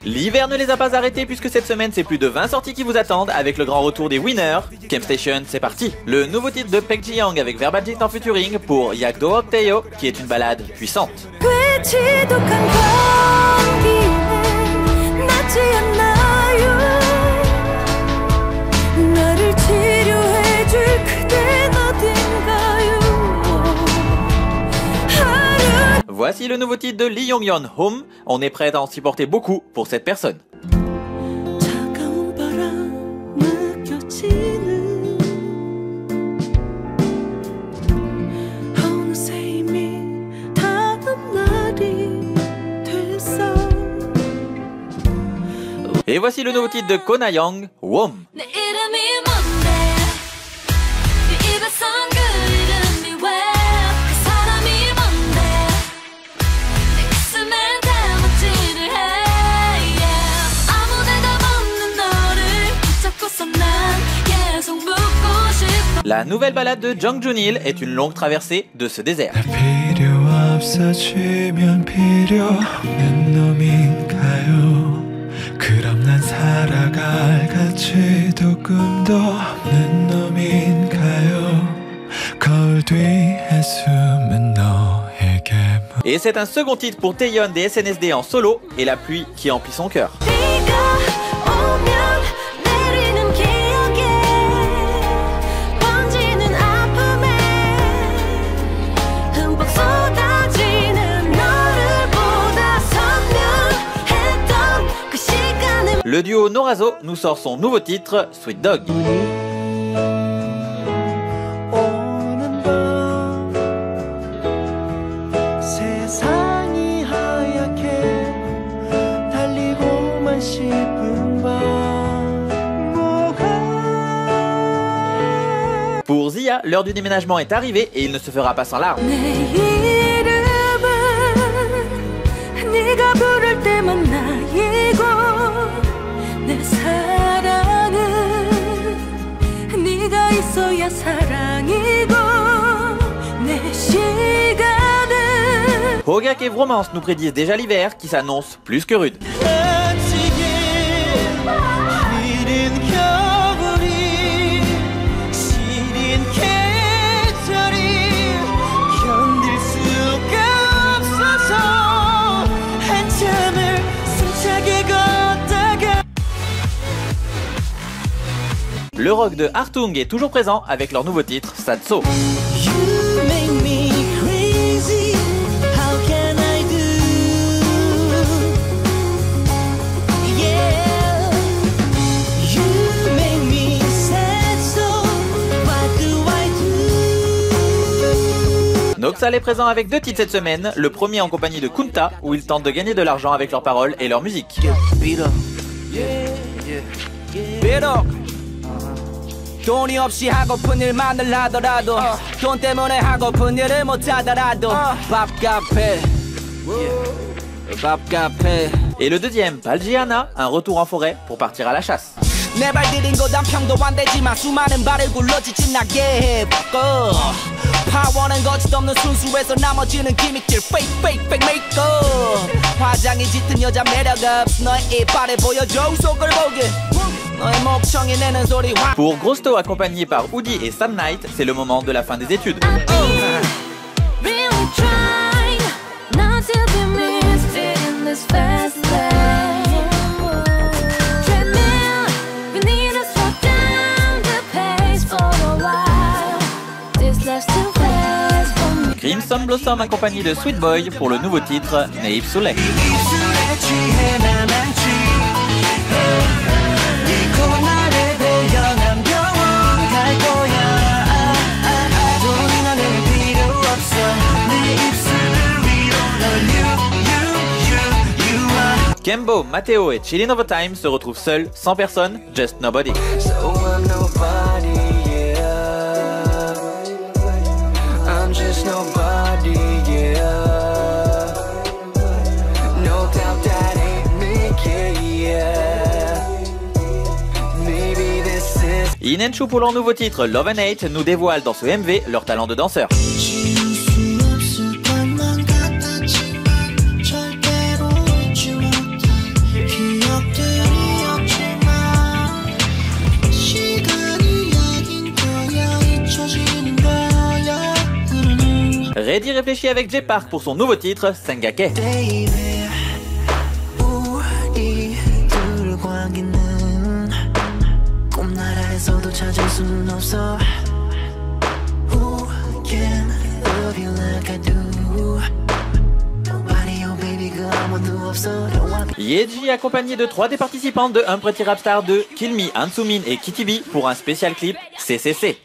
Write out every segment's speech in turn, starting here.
L'hiver ne les a pas arrêtés puisque cette semaine c'est plus de 20 sorties qui vous attendent avec le grand retour des winners. Camp Station, c'est parti. Le nouveau titre de Paek Ji-young avec Verbal Jit en featuring pour Yakdo Opteyo qui est une balade puissante. Voici le nouveau titre de Lee Yong-yeon, Home. On est prêt à en supporter beaucoup pour cette personne. Et voici le nouveau titre de Ko Na-young, Wom. La nouvelle balade de Jung Joon-il est une longue traversée de ce désert. Et c'est un second titre pour Taeyeon des SNSD en solo et la pluie qui emplit son cœur. Le duo Norazo nous sort son nouveau titre, Sweet Dog. Pour Zia, l'heure du déménagement est arrivée et il ne se fera pas sans larmes. Hogak et Vromance nous prédisent déjà l'hiver qui s'annonce plus que rude. Le rock de Hartung est toujours présent avec leur nouveau titre, Satso. Noxal est présent avec deux titres cette semaine, le premier en compagnie de Kunta, où ils tentent de gagner de l'argent avec leurs paroles et leur musique. 돈이 없이 하고픈 일만을 하더라도 돈 때문에 하고픈 일을 못 하더라도 밥값에 Et le deuxième, Baljiana, un retour en forêt pour partir à la chasse. 내 발 디딘 거 단평도 안 되지만 수많은 발을 굴러 지친나게 해 파워는 거짓 없는 순수에서 나머지는 기믹질 fake makeup 화장이 짙은 여자 매력 없어 너의 이빨에 보여줘 속을 보게 Pour Grosto accompagné par Woody et Sam Knight, c'est le moment de la fin des études. Crimson Blossom accompagné de Sweet Boy pour le nouveau titre Naïf Soleil. Kembo, Matteo et Chillin' Over Time se retrouvent seuls, sans personne, Just Nobody. Inenchu pour leur nouveau titre Love and Hate nous dévoile dans ce MV leur talent de danseur. Reddy réfléchit avec Jay Park pour son nouveau titre Sengake. Yeji accompagné de 3 des participantes de Un Pretty Rap Star 2, Kilmi, Hansumin et Kitty B pour un spécial clip CCC.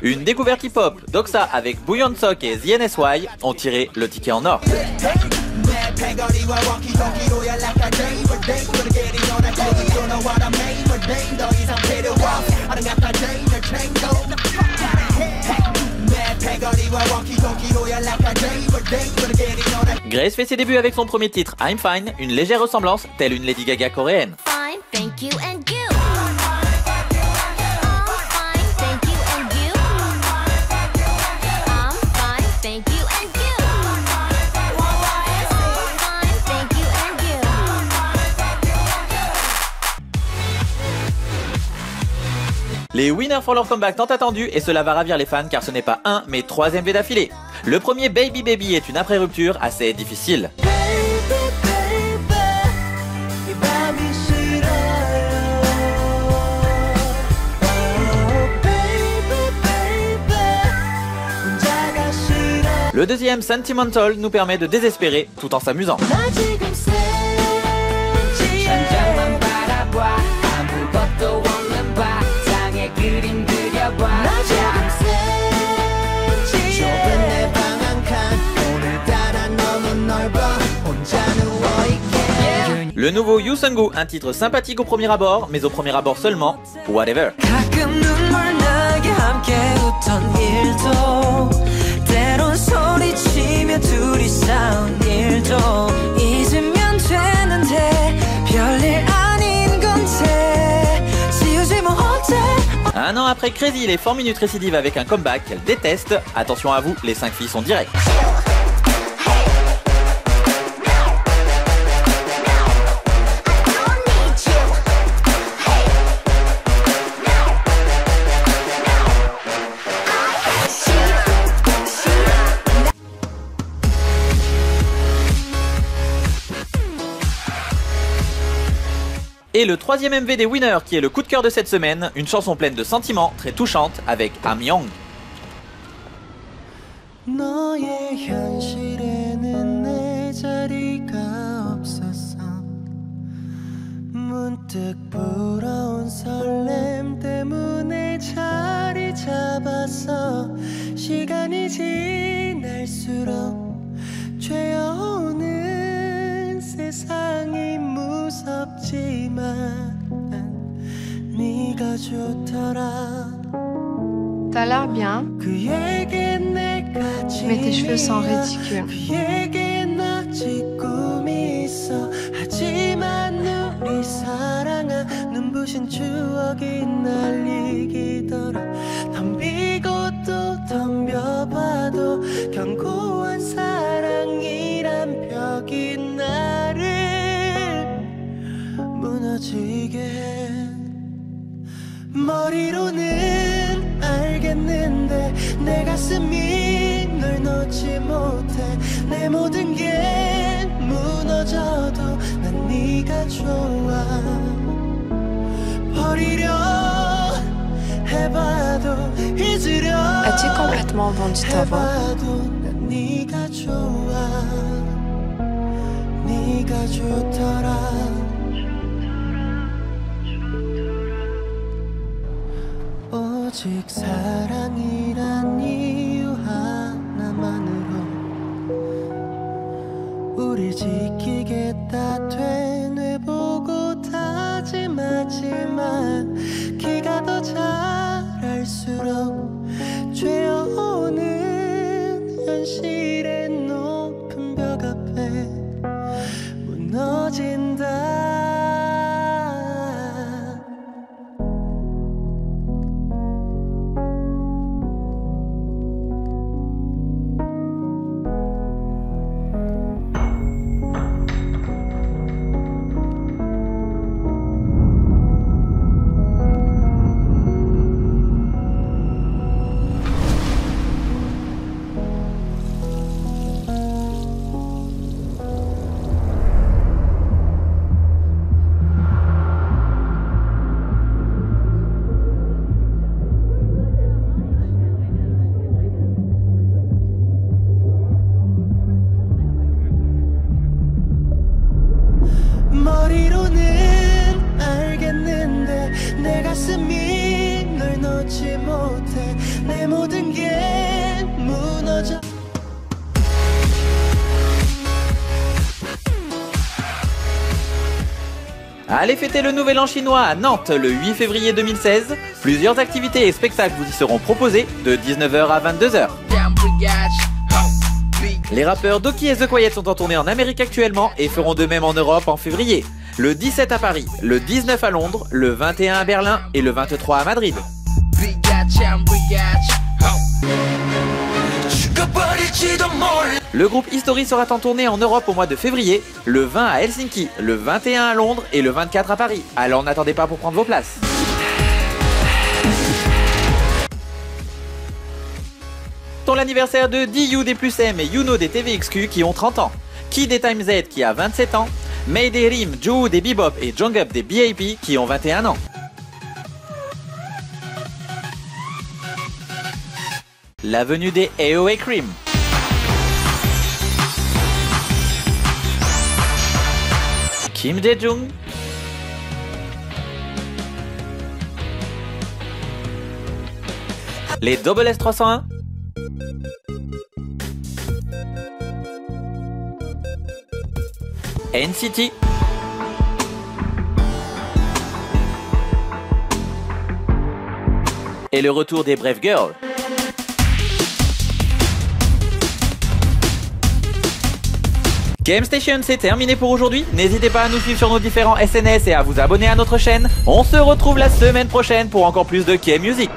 Une découverte hip-hop, Doxa avec Bouillon Sok et ZNSY ont tiré le ticket en or. Grace fait ses débuts avec son premier titre I'm Fine, une légère ressemblance telle une Lady Gaga coréenne. Fine, thank you and you. Les winners font leur comeback tant attendu et cela va ravir les fans car ce n'est pas un mais 3 MV d'affilée. Le premier Baby Baby est une après-rupture assez difficile. Le deuxième Sentimental nous permet de désespérer tout en s'amusant. Le nouveau Yusungu, un titre sympathique au premier abord, mais au premier abord seulement, Whatever. Un an après Crazy, les 4 minutes récidive avec un comeback qu'elle déteste. Attention à vous, les 5 filles sont directes. Et le troisième MV des winners qui est le coup de cœur de cette semaine, une chanson pleine de sentiments, très touchante avec Am Young. T'as l'air bien, mais tes cheveux sont ridicules. 머리로는 알겠는데 내 가슴이 널 놓지 못해 내 모든 게 무너져도 난 네가 좋아 버리려 해봐도 잊으려 As-tu complètement vendu ta voix? 해봐도 난 네가 좋아 네가 좋더라 오직 사랑이란 이유 하나만으로 우릴 지키겠다 되뇌보고 다짐하지만 기가 Allez fêter le Nouvel An chinois à Nantes le 8 février 2016. Plusieurs activités et spectacles vous y seront proposés de 19h à 22h. Les rappeurs Doki et The Quiet sont en tournée en Amérique actuellement et feront de même en Europe en février. Le 17 à Paris, le 19 à Londres, le 21 à Berlin et le 23 à Madrid. Le groupe History sera en tournée en Europe au mois de février, le 20 à Helsinki, le 21 à Londres et le 24 à Paris. Alors n'attendez pas pour prendre vos places. Pour l'anniversaire de DU des Plus M et Yuno des TVXQ qui ont 30 ans, Kid des Time Z qui a 27 ans, May des Rim, Joo des Bebop et Jungkook des BAP qui ont 21 ans. La venue des AOA Cream. Kim Jae-jung. Les Double S301. NCT. Et le retour des Brave Girls. Game Station, c'est terminé pour aujourd'hui. N'hésitez pas à nous suivre sur nos différents SNS et à vous abonner à notre chaîne. On se retrouve la semaine prochaine pour encore plus de K-Music.